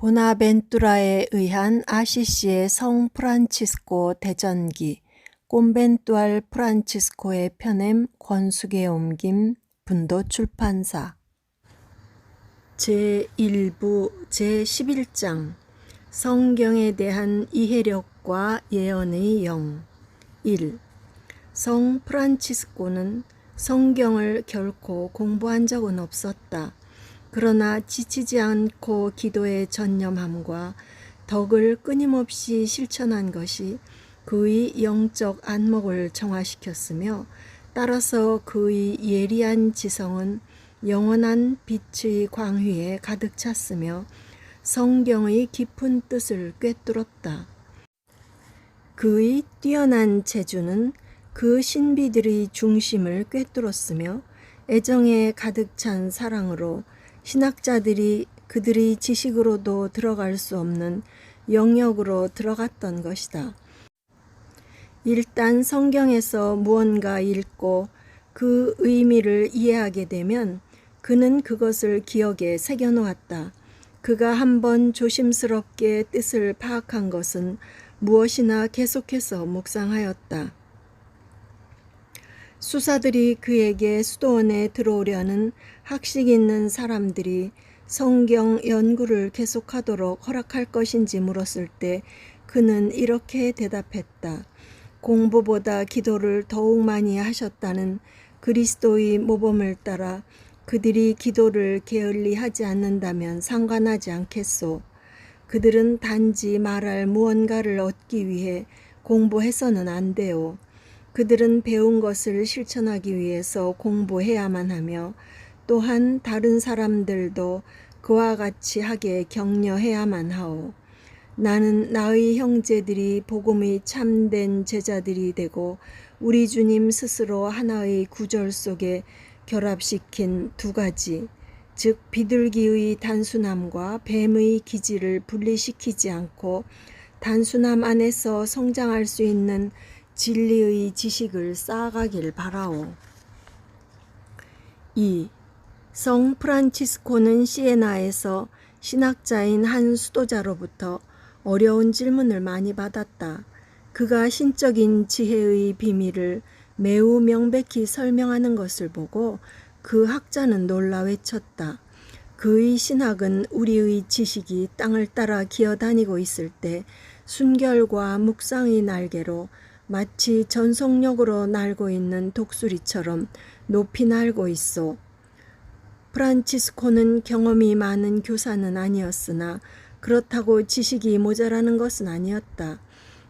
보나벤투라에 의한 아시시의 성 프란치스코 대전기, 꼼벤투알 프란치스코의 편엠 권숙에 옮김, 분도출판사. 제1부 제11장 성경에 대한 이해력과 예언의 영. 1. 성 프란치스코는 성경을 결코 공부한 적은 없었다. 그러나 지치지 않고 기도에 전념함과 덕을 끊임없이 실천한 것이 그의 영적 안목을 정화시켰으며, 따라서 그의 예리한 지성은 영원한 빛의 광휘에 가득 찼으며 성경의 깊은 뜻을 꿰뚫었다. 그의 뛰어난 재주는 그 신비들의 중심을 꿰뚫었으며 애정에 가득 찬 사랑으로 신학자들이 그들의 지식으로도 들어갈 수 없는 영역으로 들어갔던 것이다. 일단 성경에서 무언가 읽고 그 의미를 이해하게 되면 그는 그것을 기억에 새겨놓았다. 그가 한번 조심스럽게 뜻을 파악한 것은 무엇이나 계속해서 묵상하였다. 수사들이 그에게 수도원에 들어오려는 학식 있는 사람들이 성경 연구를 계속하도록 허락할 것인지 물었을 때 그는 이렇게 대답했다. 공부보다 기도를 더욱 많이 하셨다는 그리스도의 모범을 따라 그들이 기도를 게을리 하지 않는다면 상관하지 않겠소. 그들은 단지 말할 무언가를 얻기 위해 공부해서는 안 돼요. 그들은 배운 것을 실천하기 위해서 공부해야만 하며 또한 다른 사람들도 그와 같이 하게 격려해야만 하오. 나는 나의 형제들이 복음의 참된 제자들이 되고 우리 주님 스스로 하나의 구절 속에 결합시킨 두 가지, 즉 비둘기의 단순함과 뱀의 기질을 분리시키지 않고 단순함 안에서 성장할 수 있는 진리의 지식을 쌓아가길 바라오. 2. 성 프란치스코는 시에나에서 신학자인 한 수도자로부터 어려운 질문을 많이 받았다. 그가 신적인 지혜의 비밀을 매우 명백히 설명하는 것을 보고 그 학자는 놀라 외쳤다. 그의 신학은 우리의 지식이 땅을 따라 기어다니고 있을 때 순결과 묵상의 날개로 마치 전속력으로 날고 있는 독수리처럼 높이 날고 있어. 프란치스코는 경험이 많은 교사는 아니었으나 그렇다고 지식이 모자라는 것은 아니었다.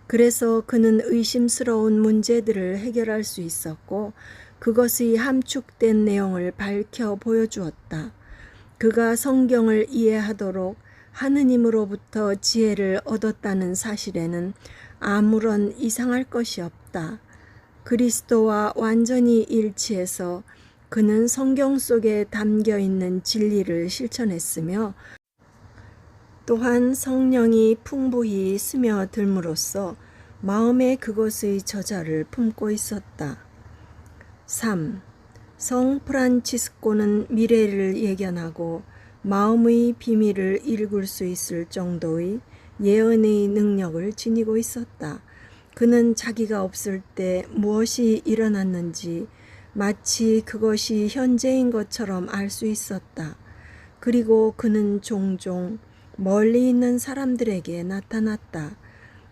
그래서 그는 의심스러운 문제들을 해결할 수 있었고 그것의 함축된 내용을 밝혀 보여주었다. 그가 성경을 이해하도록 하느님으로부터 지혜를 얻었다는 사실에는 아무런 이상할 것이 없다. 그리스도와 완전히 일치해서 그는 성경 속에 담겨 있는 진리를 실천했으며 또한 성령이 풍부히 스며들므로써 마음에 그것의 저자를 품고 있었다. 3. 성 프란치스코는 미래를 예견하고 마음의 비밀을 읽을 수 있을 정도의 예언의 능력을 지니고 있었다. 그는 자기가 없을 때 무엇이 일어났는지 마치 그것이 현재인 것처럼 알 수 있었다. 그리고 그는 종종 멀리 있는 사람들에게 나타났다.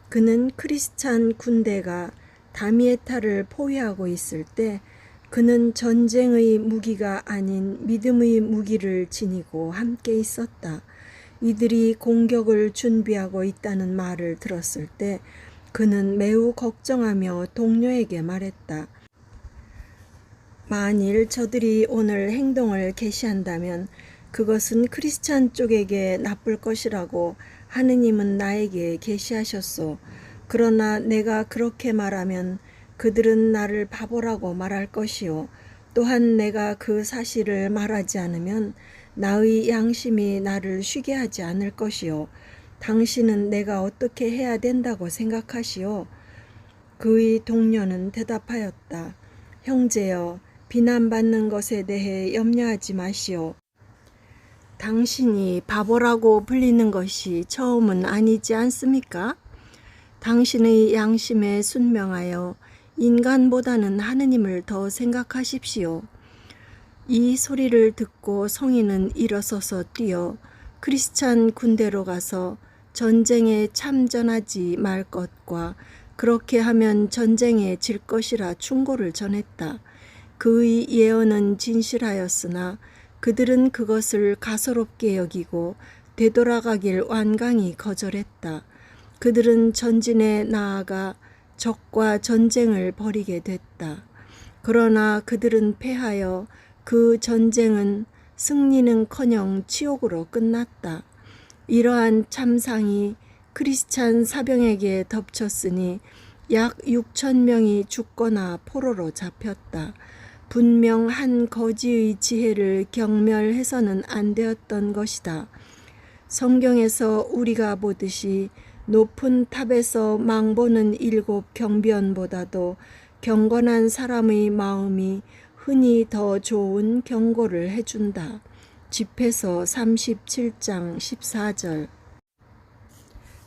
그는 크리스찬 군대가 다미에타를 포위하고 있을 때 그는 전쟁의 무기가 아닌 믿음의 무기를 지니고 함께 있었다. 이들이 공격을 준비하고 있다는 말을 들었을 때 그는 매우 걱정하며 동료에게 말했다. 만일 저들이 오늘 행동을 개시한다면 그것은 크리스찬 쪽에게 나쁠 것이라고 하느님은 나에게 계시하셨소. 그러나 내가 그렇게 말하면 그들은 나를 바보라고 말할 것이요. 또한 내가 그 사실을 말하지 않으면 나의 양심이 나를 쉬게 하지 않을 것이요. 당신은 내가 어떻게 해야 된다고 생각하시오? 그의 동료는 대답하였다. 형제여, 비난받는 것에 대해 염려하지 마시오. 당신이 바보라고 불리는 것이 처음은 아니지 않습니까? 당신의 양심에 순명하여 인간보다는 하느님을 더 생각하십시오. 이 소리를 듣고 성인은 일어서서 뛰어 크리스찬 군대로 가서 전쟁에 참전하지 말 것과 그렇게 하면 전쟁에 질 것이라 충고를 전했다. 그의 예언은 진실하였으나 그들은 그것을 가소롭게 여기고 되돌아가길 완강히 거절했다. 그들은 전진에 나아가 적과 전쟁을 벌이게 됐다. 그러나 그들은 패하여 그 전쟁은 승리는커녕 치욕으로 끝났다. 이러한 참상이 크리스찬 사병에게 덮쳤으니 약 6,000명이 죽거나 포로로 잡혔다. 분명 한 거지의 지혜를 경멸해서는 안 되었던 것이다. 성경에서 우리가 보듯이 높은 탑에서 망보는 7 경비원보다도 경건한 사람의 마음이 흔히 더 좋은 경고를 해준다. 집회서 37장 14절.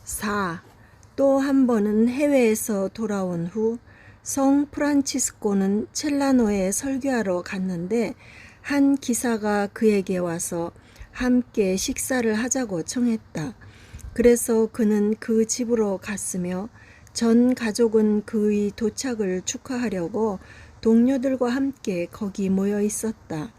4. 또 한 번은 해외에서 돌아온 후 성 프란치스코는 첼라노에 설교하러 갔는데 한 기사가 그에게 와서 함께 식사를 하자고 청했다. 그래서 그는 그 집으로 갔으며 전 가족은 그의 도착을 축하하려고 동료들과 함께 거기 모여 있었다.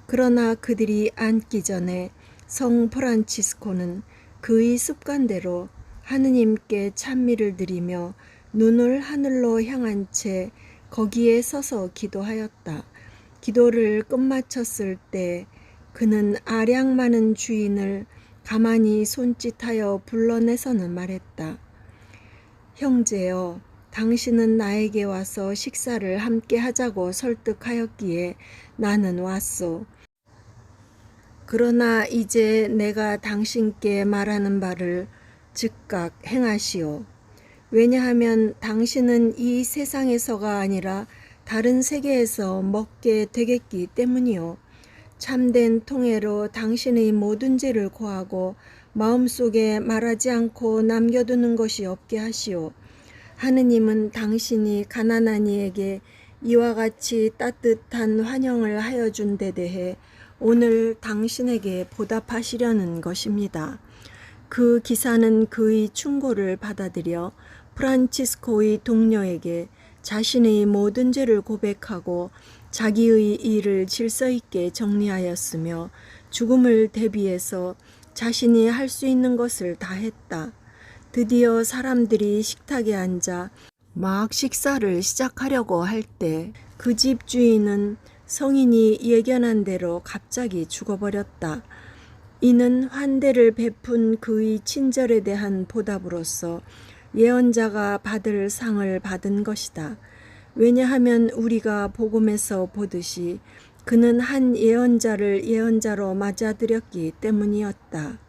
그러나 그들이 앉기 전에 성 프란치스코는 그의 습관대로 하느님께 찬미를 드리며 눈을 하늘로 향한 채 거기에 서서 기도하였다. 기도를 끝마쳤을 때 그는 아량 많은 주인을 가만히 손짓하여 불러내서는 말했다. 형제여, 당신은 나에게 와서 식사를 함께 하자고 설득하였기에 나는 왔소. 그러나 이제 내가 당신께 말하는 바를 즉각 행하시오. 왜냐하면 당신은 이 세상에서가 아니라 다른 세계에서 먹게 되겠기 때문이요. 참된 통회로 당신의 모든 죄를 고하고 마음속에 말하지 않고 남겨두는 것이 없게 하시오. 하느님은 당신이 가난한 이에게 이와 같이 따뜻한 환영을 하여 준 데 대해 오늘 당신에게 보답하시려는 것입니다. 그 기사는 그의 충고를 받아들여 프란치스코의 동료에게 자신의 모든 죄를 고백하고 자기의 일을 질서 있게 정리하였으며 죽음을 대비해서 자신이 할 수 있는 것을 다 했다. 드디어 사람들이 식탁에 앉아 막 식사를 시작하려고 할 때 그 집 주인은 성인이 예견한 대로 갑자기 죽어버렸다. 이는 환대를 베푼 그의 친절에 대한 보답으로서 예언자가 받을 상을 받은 것이다. 왜냐하면 우리가 복음에서 보듯이 그는 한 예언자를 예언자로 맞아들였기 때문이었다.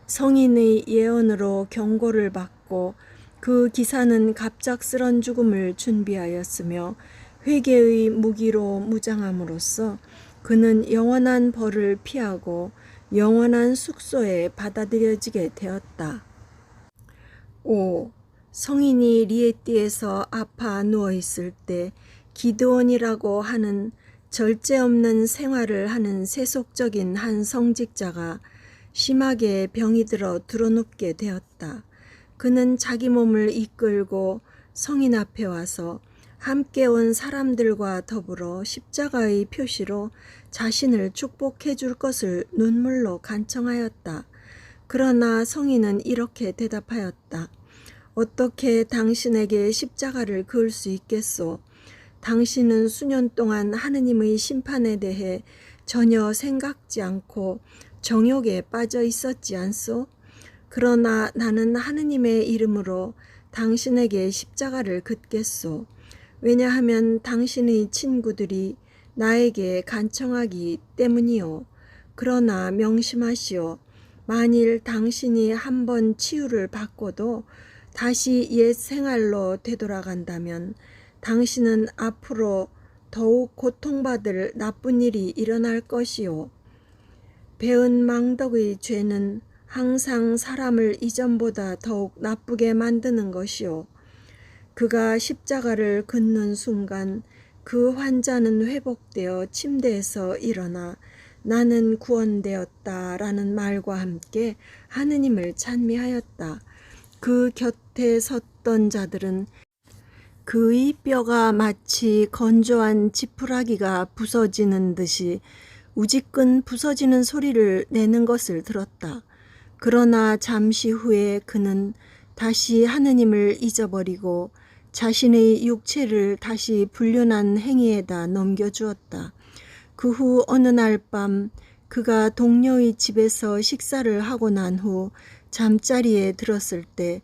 성인의 예언으로 경고를 받고 그 기사는 갑작스런 죽음을 준비하였으며 회개의 무기로 무장함으로써 그는 영원한 벌을 피하고 영원한 숙소에 받아들여지게 되었다. 5. 성인이 리에띠에서 아파 누워있을 때 기드온이라고 하는 절제 없는 생활을 하는 세속적인 한 성직자가 심하게 병이 들어 드러눕게 되었다. 그는 자기 몸을 이끌고 성인 앞에 와서 함께 온 사람들과 더불어 십자가의 표시로 자신을 축복해 줄 것을 눈물로 간청하였다. 그러나 성인은 이렇게 대답하였다. 어떻게 당신에게 십자가를 그을 수 있겠소? 당신은 수년 동안 하느님의 심판에 대해 전혀 생각지 않고 정욕에 빠져 있었지 않소? 그러나 나는 하느님의 이름으로 당신에게 십자가를 긋겠소. 왜냐하면 당신의 친구들이 나에게 간청하기 때문이요. 그러나 명심하시오. 만일 당신이 한번 치유를 받고도 다시 옛 생활로 되돌아간다면 당신은 앞으로 더욱 고통받을 나쁜 일이 일어날 것이요. 배은 망덕의 죄는 항상 사람을 이전보다 더욱 나쁘게 만드는 것이요. 그가 십자가를 긋는 순간 그 환자는 회복되어 침대에서 일어나 나는 구원되었다 라는 말과 함께 하느님을 찬미하였다. 그 곁에 섰던 자들은 그의 뼈가 마치 건조한 지푸라기가 부서지는 듯이 우지끈 부서지는 소리를 내는 것을 들었다. 그러나 잠시 후에 그는 다시 하느님을 잊어버리고 자신의 육체를 다시 불륜한 행위에다 넘겨주었다. 그 후 어느 날 밤 그가 동료의 집에서 식사를 하고 난 후 잠자리에 들었을 때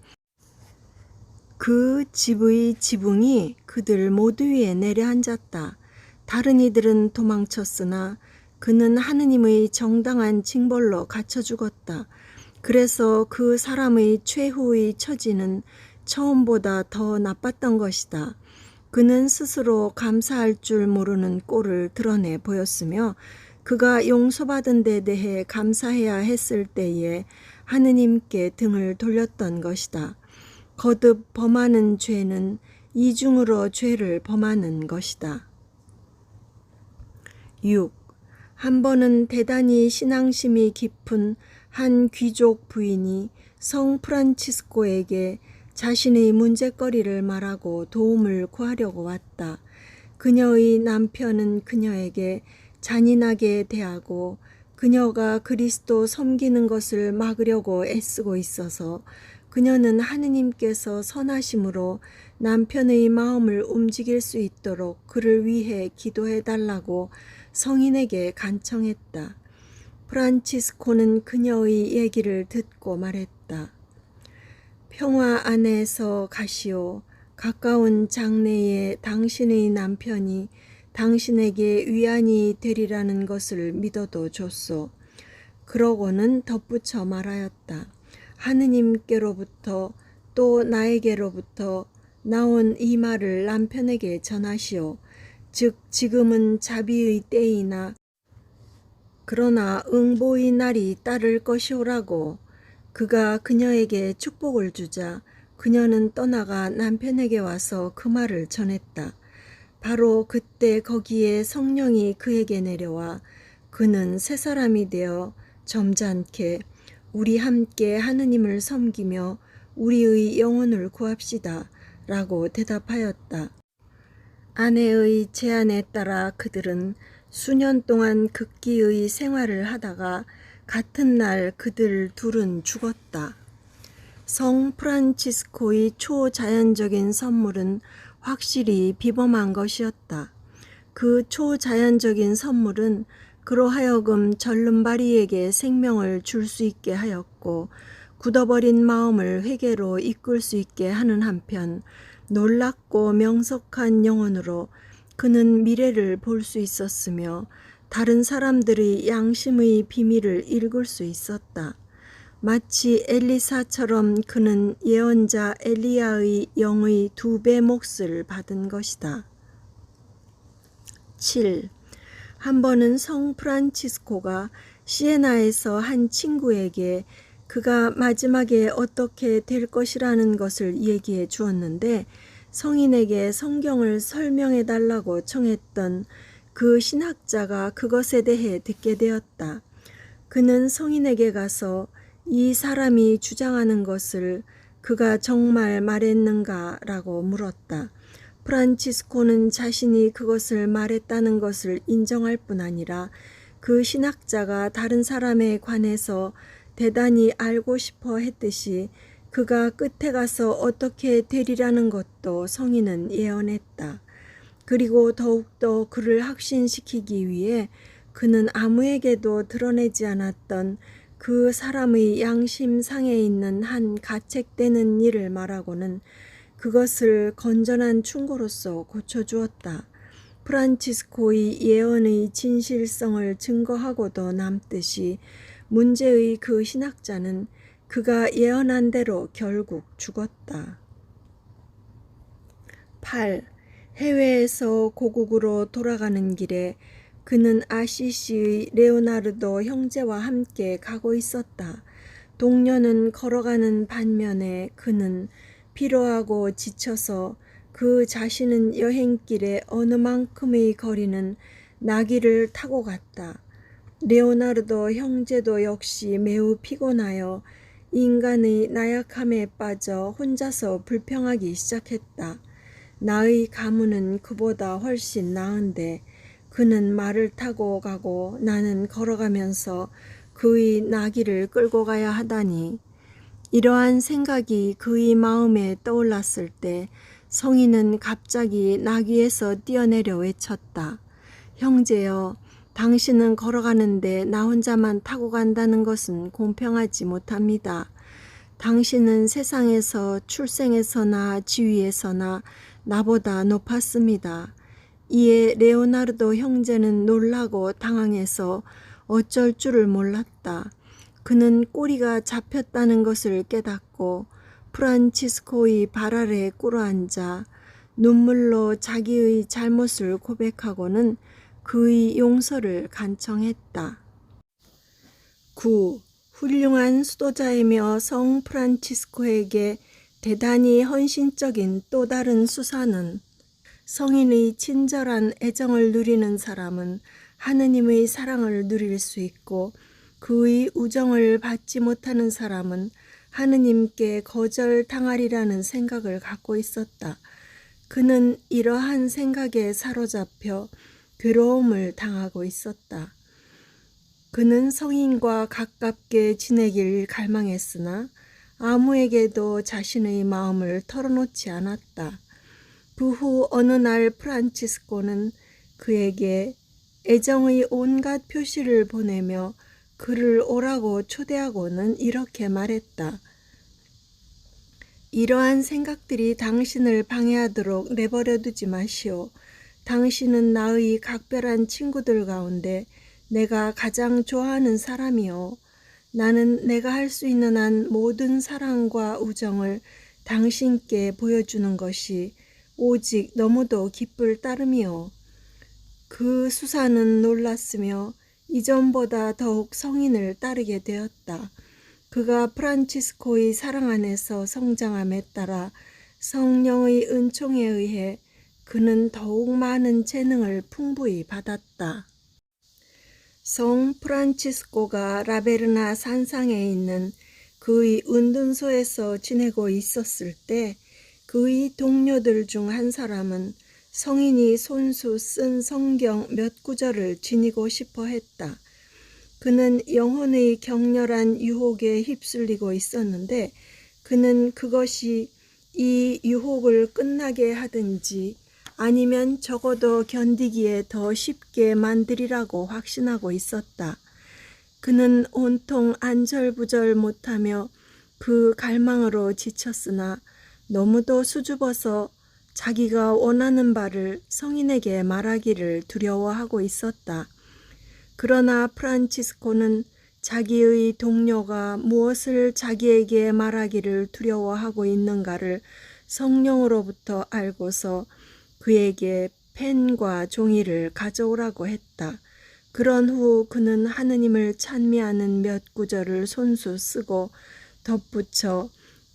그 집의 지붕이 그들 모두 위에 내려앉았다. 다른 이들은 도망쳤으나 그는 하느님의 정당한 징벌로 갇혀 죽었다. 그래서 그 사람의 최후의 처지는 처음보다 더 나빴던 것이다. 그는 스스로 감사할 줄 모르는 꼴을 드러내 보였으며 그가 용서받은 데 대해 감사해야 했을 때에 하느님께 등을 돌렸던 것이다. 거듭 범하는 죄는 이중으로 죄를 범하는 것이다. 6. 한 번은 대단히 신앙심이 깊은 한 귀족 부인이 성 프란치스코에게 자신의 문제거리를 말하고 도움을 구하려고 왔다. 그녀의 남편은 그녀에게 잔인하게 대하고 그녀가 그리스도 섬기는 것을 막으려고 애쓰고 있어서 그녀는 하느님께서 선하심으로 남편의 마음을 움직일 수 있도록 그를 위해 기도해달라고 성인에게 간청했다. 프란치스코는 그녀의 얘기를 듣고 말했다. 평화 안에서 가시오. 가까운 장래에 당신의 남편이 당신에게 위안이 되리라는 것을 믿어도 좋소. 그러고는 덧붙여 말하였다. 하느님께로부터 또 나에게로부터 나온 이 말을 남편에게 전하시오. 즉 지금은 자비의 때이나 그러나 응보의 날이 따를 것이오라고. 그가 그녀에게 축복을 주자 그녀는 떠나가 남편에게 와서 그 말을 전했다. 바로 그때 거기에 성령이 그에게 내려와 그는 새 사람이 되어 점잖게 우리 함께 하느님을 섬기며 우리의 영혼을 구합시다 라고 대답하였다. 아내의 제안에 따라 그들은 수년 동안 극기의 생활을 하다가 같은 날 그들 둘은 죽었다. 성 프란치스코의 초자연적인 선물은 확실히 비범한 것이었다. 그 초자연적인 선물은 그로 하여금 절름발이에게 생명을 줄 수 있게 하였고 굳어버린 마음을 회개로 이끌 수 있게 하는 한편 놀랍고 명석한 영혼으로 그는 미래를 볼 수 있었으며 다른 사람들의 양심의 비밀을 읽을 수 있었다. 마치 엘리사처럼 그는 예언자 엘리야의 영의 2배 몫을 받은 것이다. 7. 한 번은 성 프란치스코가 시에나에서 한 친구에게 그가 마지막에 어떻게 될 것이라는 것을 얘기해 주었는데 성인에게 성경을 설명해 달라고 청했던 그 신학자가 그것에 대해 듣게 되었다. 그는 성인에게 가서 이 사람이 주장하는 것을 그가 정말 말했는가 라고 물었다. 프란치스코는 자신이 그것을 말했다는 것을 인정할 뿐 아니라 그 신학자가 다른 사람에 관해서 대단히 알고 싶어 했듯이 그가 끝에 가서 어떻게 되리라는 것도 성인은 예언했다. 그리고 더욱더 그를 확신시키기 위해 그는 아무에게도 드러내지 않았던 그 사람의 양심상에 있는 한 가책되는 일을 말하고는 그것을 건전한 충고로서 고쳐주었다. 프란치스코의 예언의 진실성을 증거하고도 남듯이 문제의 그 신학자는 그가 예언한 대로 결국 죽었다. 8. 해외에서 고국으로 돌아가는 길에 그는 아시시의 레오나르도 형제와 함께 가고 있었다. 동료는 걸어가는 반면에 그는 피로하고 지쳐서 그 자신은 여행길에 어느 만큼의 거리는 나귀를 타고 갔다. 레오나르도 형제도 역시 매우 피곤하여 인간의 나약함에 빠져 혼자서 불평하기 시작했다. 나의 가문은 그보다 훨씬 나은데 그는 말을 타고 가고 나는 걸어가면서 그의 나귀를 끌고 가야 하다니. 이러한 생각이 그의 마음에 떠올랐을 때 성인은 갑자기 나귀에서 뛰어내려 외쳤다. 형제여, 당신은 걸어가는데 나 혼자만 타고 간다는 것은 공평하지 못합니다. 당신은 세상에서 출생에서나 지위에서나 나보다 높았습니다. 이에 레오나르도 형제는 놀라고 당황해서 어쩔 줄을 몰랐다. 그는 꼬리가 잡혔다는 것을 깨닫고 프란치스코의 발 아래 꿇어앉아 눈물로 자기의 잘못을 고백하고는 그의 용서를 간청했다. 9. 훌륭한 수도자이며 성 프란치스코에게 대단히 헌신적인 또 다른 수사는 성인의 친절한 애정을 누리는 사람은 하느님의 사랑을 누릴 수 있고 그의 우정을 받지 못하는 사람은 하느님께 거절당하리라는 생각을 갖고 있었다. 그는 이러한 생각에 사로잡혀 괴로움을 당하고 있었다. 그는 성인과 가깝게 지내길 갈망했으나 아무에게도 자신의 마음을 털어놓지 않았다. 그 후 어느 날 프란치스코는 그에게 애정의 온갖 표시를 보내며 그를 오라고 초대하고는 이렇게 말했다. 이러한 생각들이 당신을 방해하도록 내버려 두지 마시오. 당신은 나의 각별한 친구들 가운데 내가 가장 좋아하는 사람이요. 나는 내가 할 수 있는 한 모든 사랑과 우정을 당신께 보여주는 것이 오직 너무도 기쁠 따름이요. 그 수사는 놀랐으며 이전보다 더욱 성인을 따르게 되었다. 그가 프란치스코의 사랑 안에서 성장함에 따라 성령의 은총에 의해 그는 더욱 많은 재능을 풍부히 받았다. 성 프란치스코가 라베르나 산상에 있는 그의 은둔소에서 지내고 있었을 때 그의 동료들 중 한 사람은 성인이 손수 쓴 성경 몇 구절을 지니고 싶어 했다. 그는 영혼의 격렬한 유혹에 휩쓸리고 있었는데 그는 그것이 이 유혹을 끝나게 하든지 아니면 적어도 견디기에 더 쉽게 만들이라고 확신하고 있었다. 그는 온통 안절부절 못하며 그 갈망으로 지쳤으나 너무도 수줍어서 자기가 원하는 바를 성인에게 말하기를 두려워하고 있었다. 그러나 프란치스코는 자기의 동료가 무엇을 자기에게 말하기를 두려워하고 있는가를 성령으로부터 알고서 그에게 펜과 종이를 가져오라고 했다. 그런 후 그는 하느님을 찬미하는 몇 구절을 손수 쓰고 덧붙여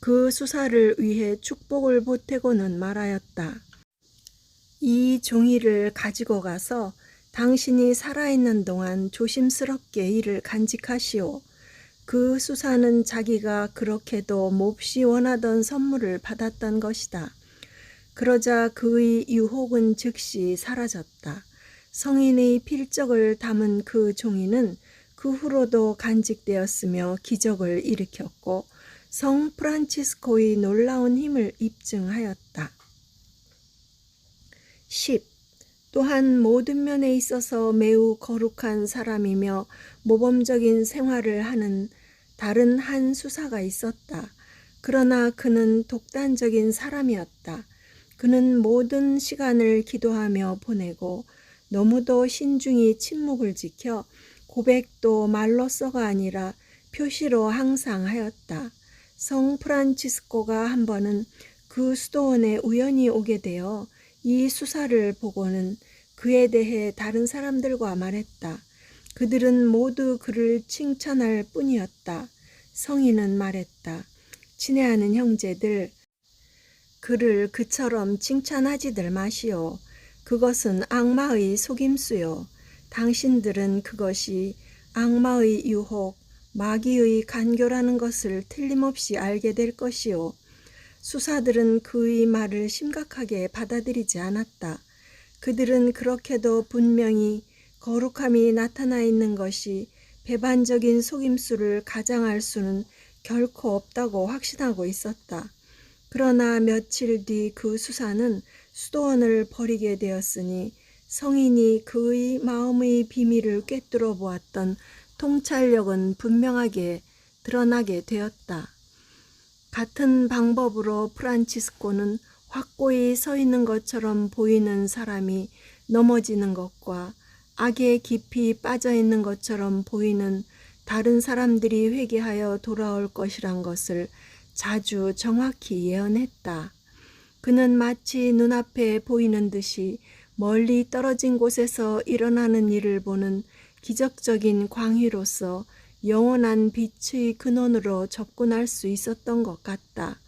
그 수사를 위해 축복을 보태고는 말하였다. 이 종이를 가지고 가서 당신이 살아있는 동안 조심스럽게 이를 간직하시오. 그 수사는 자기가 그렇게도 몹시 원하던 선물을 받았던 것이다. 그러자 그의 유혹은 즉시 사라졌다. 성인의 필적을 담은 그 종이는 그 후로도 간직되었으며 기적을 일으켰고 성 프란치스코의 놀라운 힘을 입증하였다. 10. 또한 모든 면에 있어서 매우 거룩한 사람이며 모범적인 생활을 하는 다른 한 수사가 있었다. 그러나 그는 독단적인 사람이었다. 그는 모든 시간을 기도하며 보내고 너무도 신중히 침묵을 지켜 고백도 말로써가 아니라 표시로 항상 하였다. 성 프란치스코가 한 번은 그 수도원에 우연히 오게 되어 이 수사를 보고는 그에 대해 다른 사람들과 말했다. 그들은 모두 그를 칭찬할 뿐이었다. 성인은 말했다. 친애하는 형제들, 그를 그처럼 칭찬하지들 마시오. 그것은 악마의 속임수요. 당신들은 그것이 악마의 유혹, 마귀의 간교라는 것을 틀림없이 알게 될 것이요. 수사들은 그의 말을 심각하게 받아들이지 않았다. 그들은 그렇게도 분명히 거룩함이 나타나 있는 것이 배반적인 속임수를 가장할 수는 결코 없다고 확신하고 있었다. 그러나 며칠 뒤 그 수사는 수도원을 버리게 되었으니 성인이 그의 마음의 비밀을 꿰뚫어 보았던 통찰력은 분명하게 드러나게 되었다. 같은 방법으로 프란치스코는 확고히 서 있는 것처럼 보이는 사람이 넘어지는 것과 악에 깊이 빠져 있는 것처럼 보이는 다른 사람들이 회개하여 돌아올 것이란 것을 자주 정확히 예언했다. 그는 마치 눈앞에 보이는 듯이 멀리 떨어진 곳에서 일어나는 일을 보는 기적적인 광희로서 영원한 빛의 근원으로 접근할 수 있었던 것 같다.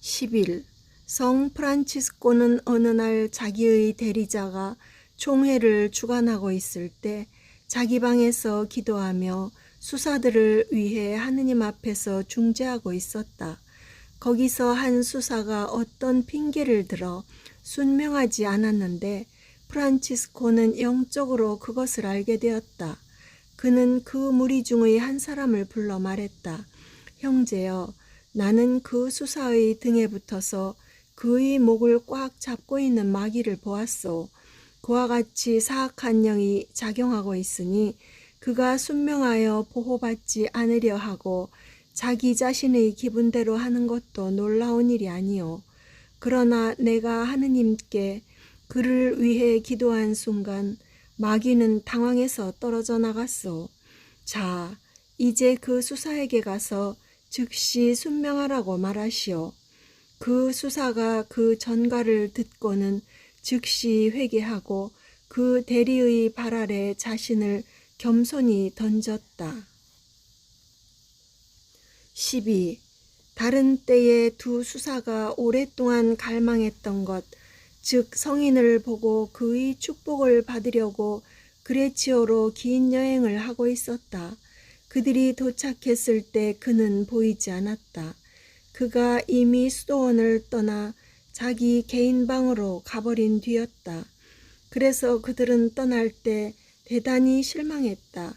10일, 성 프란치스코는 어느 날 자기의 대리자가 총회를 주관하고 있을 때 자기 방에서 기도하며 수사들을 위해 하느님 앞에서 중재하고 있었다. 거기서 한 수사가 어떤 핑계를 들어 순명하지 않았는데 프란치스코는 영적으로 그것을 알게 되었다. 그는 그 무리 중의 한 사람을 불러 말했다. 형제여, 나는 그 수사의 등에 붙어서 그의 목을 꽉 잡고 있는 마귀를 보았소. 그와 같이 사악한 영이 작용하고 있으니 그가 순명하여 보호받지 않으려 하고 자기 자신의 기분대로 하는 것도 놀라운 일이 아니오. 그러나 내가 하느님께 그를 위해 기도한 순간 마귀는 당황해서 떨어져 나갔소. 자, 이제 그 수사에게 가서 즉시 순명하라고 말하시오. 그 수사가 그 전가를 듣고는 즉시 회개하고 그 대리의 발 아래 자신을 겸손히 던졌다. 12. 다른 때에 두 수사가 오랫동안 갈망했던 것, 즉 성인을 보고 그의 축복을 받으려고 그레치오로 긴 여행을 하고 있었다. 그들이 도착했을 때 그는 보이지 않았다. 그가 이미 수도원을 떠나 자기 개인 방으로 가버린 뒤였다. 그래서 그들은 떠날 때 대단히 실망했다.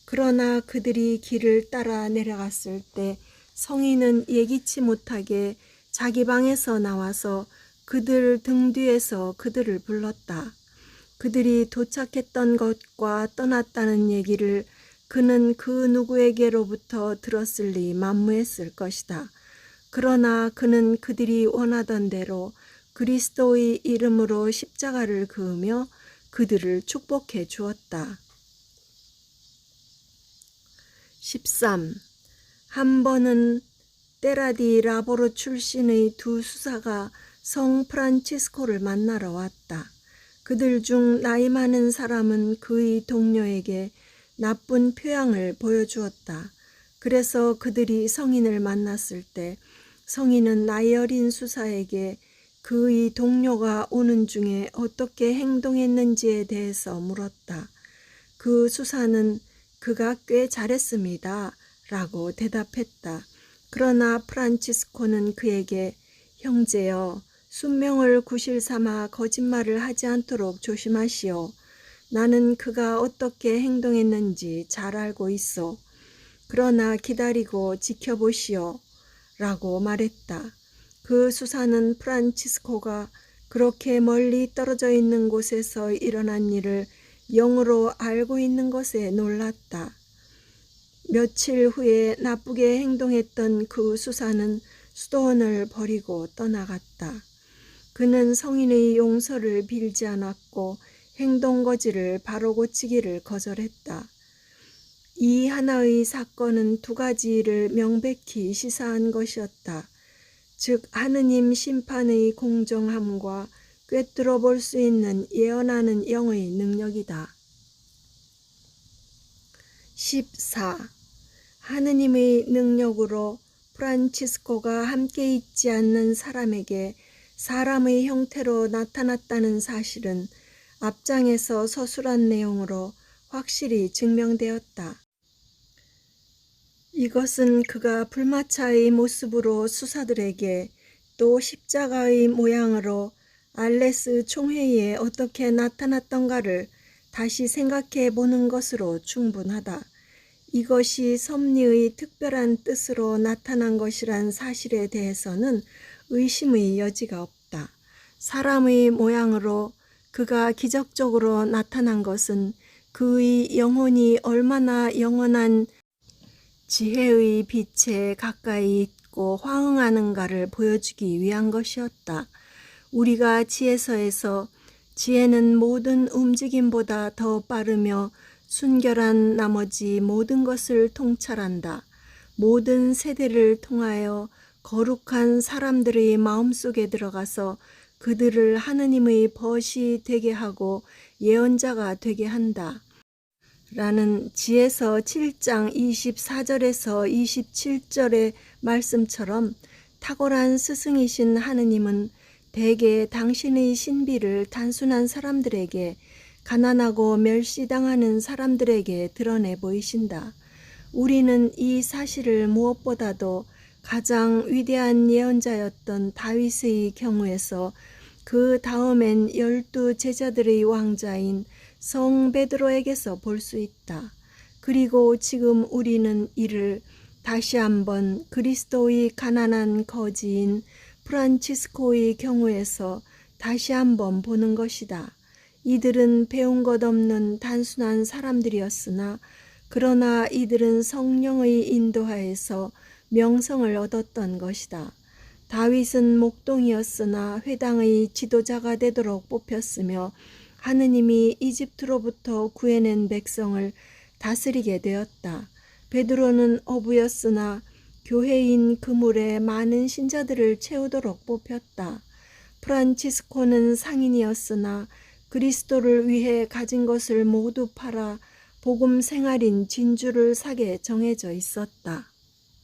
그러나 그들이 길을 따라 내려갔을 때 성인은 예기치 못하게 자기 방에서 나와서 그들 등 뒤에서 그들을 불렀다. 그들이 도착했던 것과 떠났다는 얘기를 그는 그 누구에게로부터 들었을 리 만무했을 것이다. 그러나 그는 그들이 원하던 대로 그리스도의 이름으로 십자가를 그으며 그들을 축복해 주었다. 13. 한 번은 테라디 라보르 출신의 두 수사가 성 프란치스코를 만나러 왔다. 그들 중 나이 많은 사람은 그의 동료에게 나쁜 표양을 보여주었다. 그래서 그들이 성인을 만났을 때 성인은 나이 어린 수사에게 그의 동료가 오는 중에 어떻게 행동했는지에 대해서 물었다. 그 수사는 그가 꽤 잘했습니다. 라고 대답했다. 그러나 프란치스코는 그에게 형제여, 순명을 구실 삼아 거짓말을 하지 않도록 조심하시오. 나는 그가 어떻게 행동했는지 잘 알고 있어. 그러나 기다리고 지켜보시오. 라고 말했다. 그 수사는 프란치스코가 그렇게 멀리 떨어져 있는 곳에서 일어난 일을 영으로 알고 있는 것에 놀랐다. 며칠 후에 나쁘게 행동했던 그 수사는 수도원을 버리고 떠나갔다. 그는 성인의 용서를 빌지 않았고 행동거지를 바로 고치기를 거절했다. 이 하나의 사건은 두 가지를 명백히 시사한 것이었다. 즉 하느님 심판의 공정함과 꿰뚫어 볼 수 있는 예언하는 영의 능력이다. 14. 하느님의 능력으로 프란치스코가 함께 있지 않는 사람에게 사람의 형태로 나타났다는 사실은 앞장에서 서술한 내용으로 확실히 증명되었다. 이것은 그가 불마차의 모습으로 수사들에게 또 십자가의 모양으로 알레스 총회의에 어떻게 나타났던가를 다시 생각해 보는 것으로 충분하다. 이것이 섭리의 특별한 뜻으로 나타난 것이란 사실에 대해서는 의심의 여지가 없다. 사람의 모양으로 그가 기적적으로 나타난 것은 그의 영혼이 얼마나 영원한 지혜의 빛에 가까이 있고 화응하는가를 보여주기 위한 것이었다. 우리가 지혜서에서 지혜는 모든 움직임보다 더 빠르며 순결한 나머지 모든 것을 통찰한다. 모든 세대를 통하여 거룩한 사람들의 마음속에 들어가서 그들을 하느님의 벗이 되게 하고 예언자가 되게 한다. 라는 지혜서 7장 24절에서 27절의 말씀처럼 탁월한 스승이신 하느님은 대개 당신의 신비를 단순한 사람들에게, 가난하고 멸시당하는 사람들에게 드러내 보이신다. 우리는 이 사실을 무엇보다도 가장 위대한 예언자였던 다윗의 경우에서 그 다음엔 12 제자들의 왕자인 성 베드로에게서 볼 수 있다. 그리고 지금 우리는 이를 다시 한번 그리스도의 가난한 거지인 프란치스코의 경우에서 다시 한번 보는 것이다. 이들은 배운 것 없는 단순한 사람들이었으나 그러나 이들은 성령의 인도하에서 명성을 얻었던 것이다. 다윗은 목동이었으나 회당의 지도자가 되도록 뽑혔으며 하느님이 이집트로부터 구해낸 백성을 다스리게 되었다. 베드로는 어부였으나 교회인 그물에 많은 신자들을 채우도록 뽑혔다. 프란치스코는 상인이었으나 그리스도를 위해 가진 것을 모두 팔아 복음 생활인 진주를 사게 정해져 있었다.